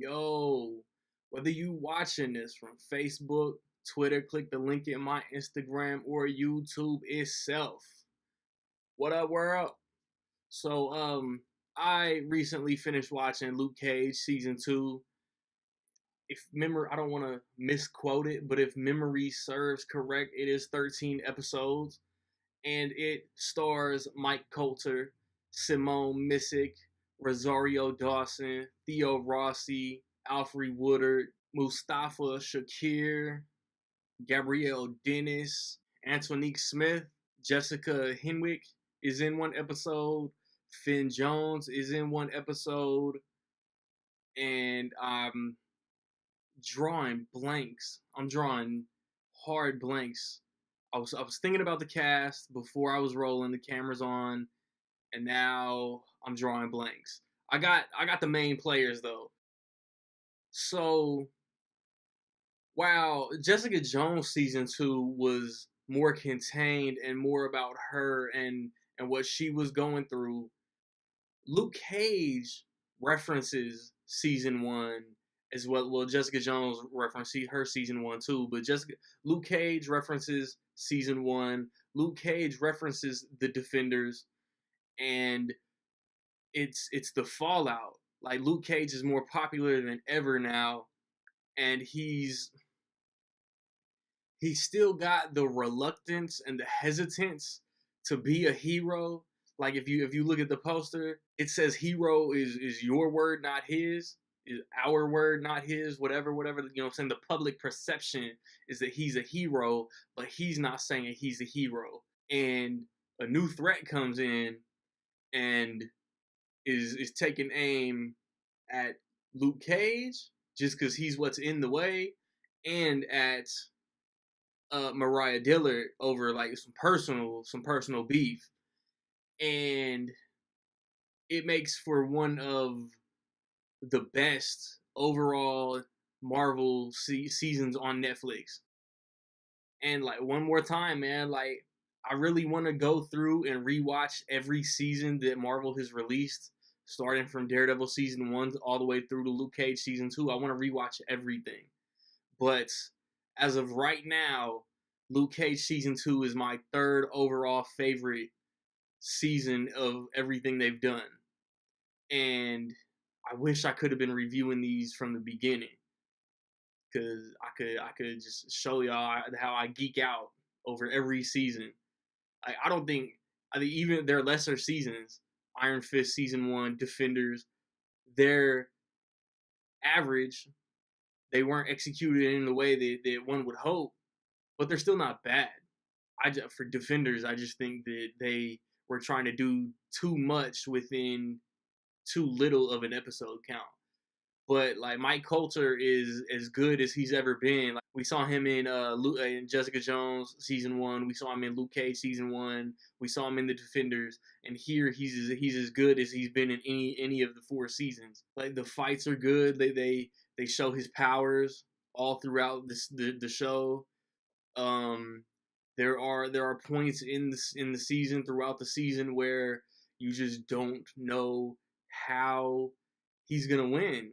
Yo, whether you watching this from Facebook, Twitter, click the link in my Instagram or YouTube itself. What up, world? So, I recently finished watching Luke Cage season 2. If memory, I don't want to misquote it, but if memory serves correct, it is 13 episodes and it stars Mike Coulter, Simone Missick, Rosario Dawson, Theo Rossi, Alfre Woodard, Mustafa Shakir, Gabrielle Dennis, Antonique Smith, Jessica Henwick is in one episode, Finn Jones is in one episode, and I'm drawing blanks. I'm drawing hard blanks. I was thinking about the cast before I was rolling the cameras on, and now I'm drawing blanks. I got the main players though. So while Jessica Jones season 2 was more contained and more about her and what she was going through, Luke Cage references season 1 as well. Well, Jessica Jones references her season 1 too, but Luke Cage references season 1. Luke Cage references the Defenders, and it's the fallout. Like Luke Cage is more popular than ever now, and he's still got the reluctance and the hesitance to be a hero. Like if you look at the poster, it says hero is your word, not his. Is our word, not his. Whatever. You know what I'm saying? The public perception is that he's a hero, but he's not saying he's a hero. And a new threat comes in and is taking aim at Luke Cage just because he's what's in the way, and at Mariah Dillard over like some personal beef, and it makes for one of the best overall Marvel seasons on Netflix. And like one more time, man, like I really want to go through and rewatch every season that Marvel has released, starting from Daredevil season 1 all the way through to Luke Cage season 2. I want to rewatch everything. But as of right now, Luke Cage season 2 is my third overall favorite season of everything they've done. And I wish I could have been reviewing these from the beginning, because I could just show y'all how I geek out over every season. I think even their lesser seasons, Iron Fist season 1, Defenders, they're average. They weren't executed in the way that one would hope, but they're still not bad. For Defenders, I just think that they were trying to do too much within too little of an episode count. But like Mike Coulter is as good as he's ever been. Like we saw him in Jessica Jones season 1. We saw him in Luke Cage season 1. We saw him in The Defenders, and here he's as good as he's been in any of the 4 seasons. Like the fights are good. They show his powers all throughout the show. Um, there are points in the season throughout the season where you just don't know how he's gonna win,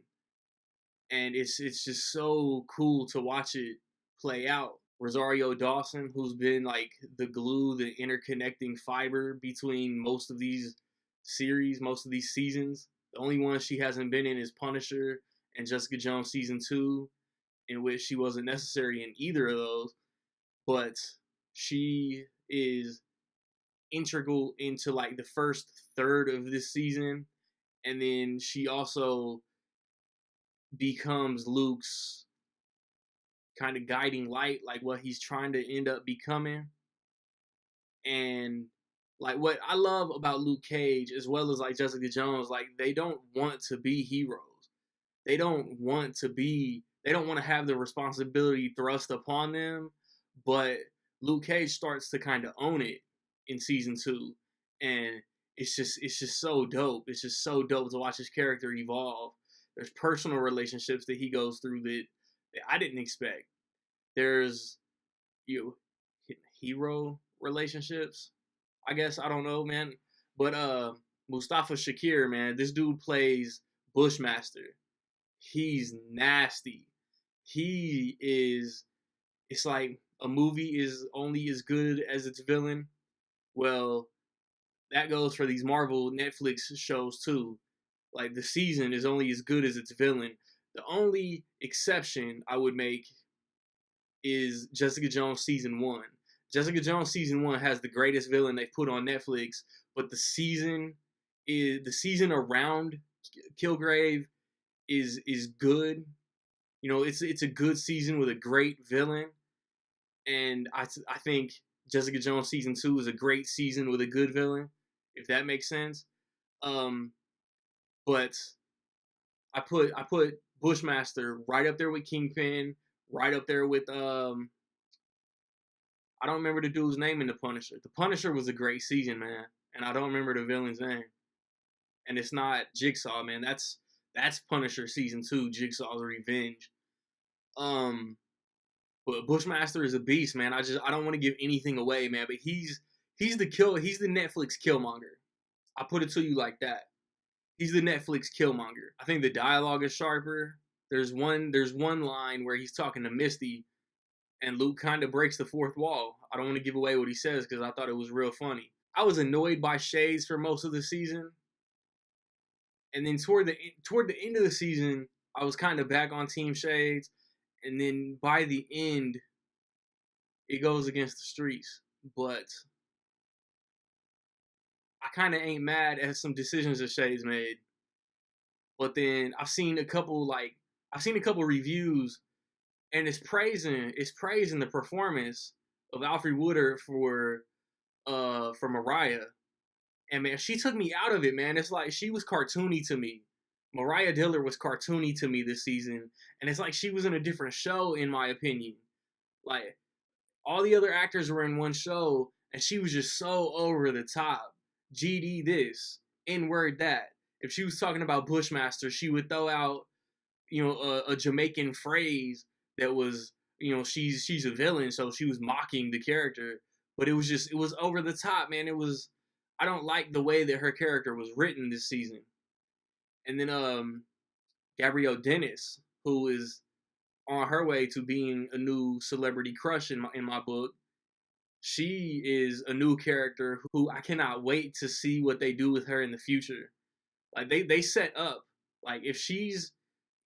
and it's just so cool to watch it play out. Rosario Dawson, who's been like the glue, the interconnecting fiber between most of these series, most of these seasons. The only one she hasn't been in is Punisher and Jessica Jones season 2, in which she wasn't necessary in either of those, but she is integral into like the first third of this season, and then she also becomes Luke's kind of guiding light, like what he's trying to end up becoming. And like what I love about Luke Cage as well as like Jessica Jones, like they don't want to be heroes. They don't want to have the responsibility thrust upon them, but Luke Cage starts to kind of own it in season 2, and it's just so dope. It's just so dope to watch his character evolve. There's personal relationships that he goes through that I didn't expect. There's you know, hero relationships, I guess. I don't know, man. But Mustafa Shakir, man, this dude plays Bushmaster. he's nasty. He is. It's like a movie is only as good as its villain. Well, that goes for these Marvel Netflix shows too. Like the season is only as good as its villain. The only exception I would make is Jessica Jones season 1. Jessica Jones season 1 has the greatest villain they've put on Netflix, but the season around Kilgrave is good. You know, it's a good season with a great villain, and I think Jessica Jones season 2 is a great season with a good villain, if that makes sense. Um, but I put Bushmaster right up there with Kingpin, right up there with I don't remember the dude's name in The Punisher. The Punisher was a great season, man, and I don't remember the villain's name. And it's not Jigsaw, man. That's Punisher season 2, Jigsaw's Revenge. Um, but Bushmaster is a beast, man. I don't want to give anything away, man. But he's the Netflix Killmonger. I put it to you like that. He's the Netflix Killmonger. I think the dialogue is sharper. There's one line where he's talking to Misty, and Luke kind of breaks the fourth wall. I don't want to give away what he says because I thought it was real funny. I was annoyed by Shades for most of the season, and then toward the end of the season, I was kind of back on Team Shades, and then by the end, it goes against the streets. But I kind of ain't mad at some decisions that Shades made. But then I've seen a couple reviews, and it's praising the performance of Alfre Woodard for Mariah. And man, she took me out of it, man. It's like she was cartoony to me. Mariah Dillard was cartoony to me this season, and it's like she was in a different show, in my opinion. Like all the other actors were in one show, and she was just so over the top. GD this, N word that. If she was talking about Bushmaster, she would throw out, a Jamaican phrase that was, she's a villain, so she was mocking the character. But it was over the top, man. I don't like the way that her character was written this season. And then Gabrielle Dennis, who is on her way to being a new celebrity crush in my book. She is a new character who I cannot wait to see what they do with her in the future. Like they set up, like if she's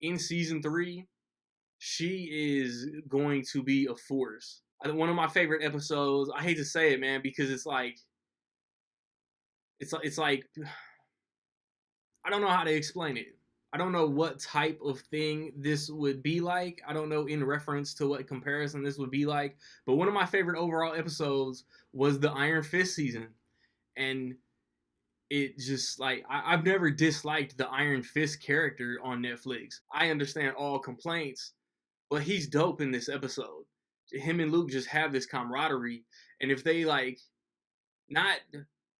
in season 3, she is going to be a force. One of my favorite episodes. I hate to say it, man, because it's like I don't know how to explain it. I don't know what type of thing this would be like. I don't know in reference to what comparison this would be like. But one of my favorite overall episodes was the Iron Fist season. And it just like I've never disliked the Iron Fist character on Netflix. I understand all complaints, but he's dope in this episode. Him and Luke just have this camaraderie. And if they like not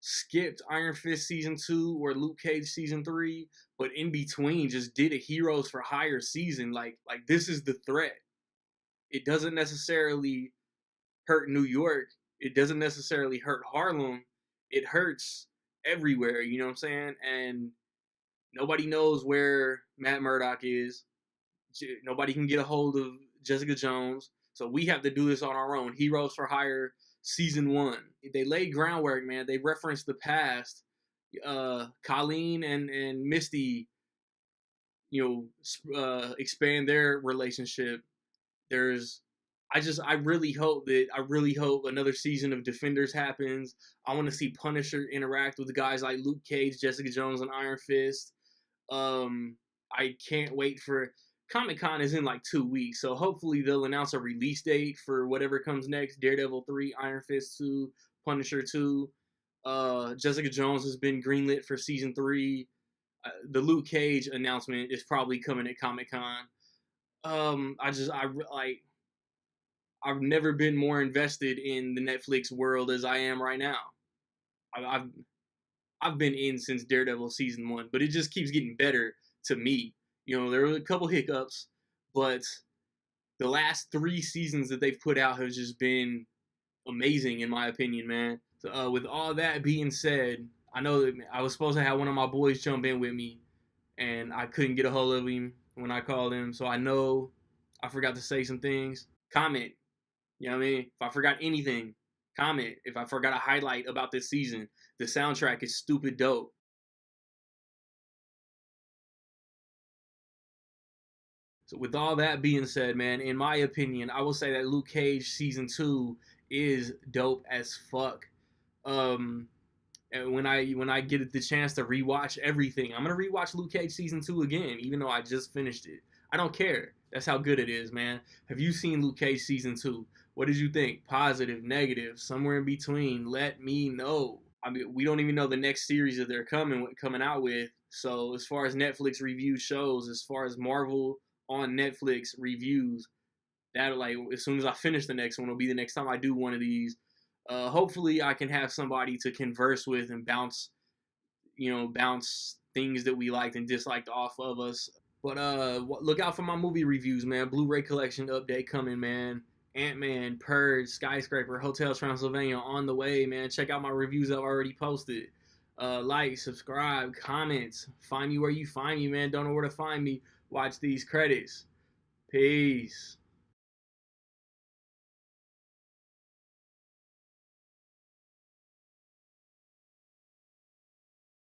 skipped Iron Fist season 2 or Luke Cage season 3, but in between just did a Heroes for Hire season, like this is the threat. It doesn't necessarily hurt New York. It doesn't necessarily hurt Harlem. It hurts everywhere, you know what I'm saying? And nobody knows where Matt Murdock is. Nobody can get a hold of Jessica Jones. So we have to do this on our own. Heroes for Hire season 1. They laid groundwork, man. They referenced the past. Colleen and Misty, expand their relationship. I really hope another season of Defenders happens. I want to see Punisher interact with guys like Luke Cage, Jessica Jones, and Iron Fist. I can't wait for Comic-Con is in like 2 weeks, so hopefully they'll announce a release date for whatever comes next. Daredevil 3, Iron Fist 2, Punisher 2. Jessica Jones has been greenlit for season 3. The Luke Cage announcement is probably coming at Comic-Con. I've never been more invested in the Netflix world as I am right now. I've I've been in since Daredevil season 1, but it just keeps getting better to me. There were a couple hiccups, but the last 3 seasons that they've put out have just been amazing, in my opinion, man. So, with all that being said, I know that I was supposed to have one of my boys jump in with me, and I couldn't get a hold of him. when I called him, so I know I forgot to say some things. Comment. You know what I mean? If I forgot anything, comment. If I forgot a highlight about this season, the soundtrack is stupid dope. So with all that being said, man, in my opinion, I will say that Luke Cage season 2 is dope as fuck. Um and when I get the chance to rewatch everything, I'm gonna rewatch Luke Cage season 2 again, even though I just finished it. I don't care. That's how good it is, man. Have you seen Luke Cage season 2? What did you think? Positive, negative, somewhere in between? Let me know. I mean, we don't even know the next series that they're coming out with. So as far as Netflix review shows, as far as Marvel on Netflix reviews, that like as soon as I finish the next one will be the next time I do one of these. Hopefully, I can have somebody to converse with and bounce things that we liked and disliked off of us. But look out for my movie reviews, man. Blu-ray collection update coming, man. Ant-Man, Purge, Skyscraper, Hotel Transylvania on the way, man. Check out my reviews I've already posted. Like, subscribe, comments. Find me where you find me, man. Don't know where to find me. Watch these credits. Peace.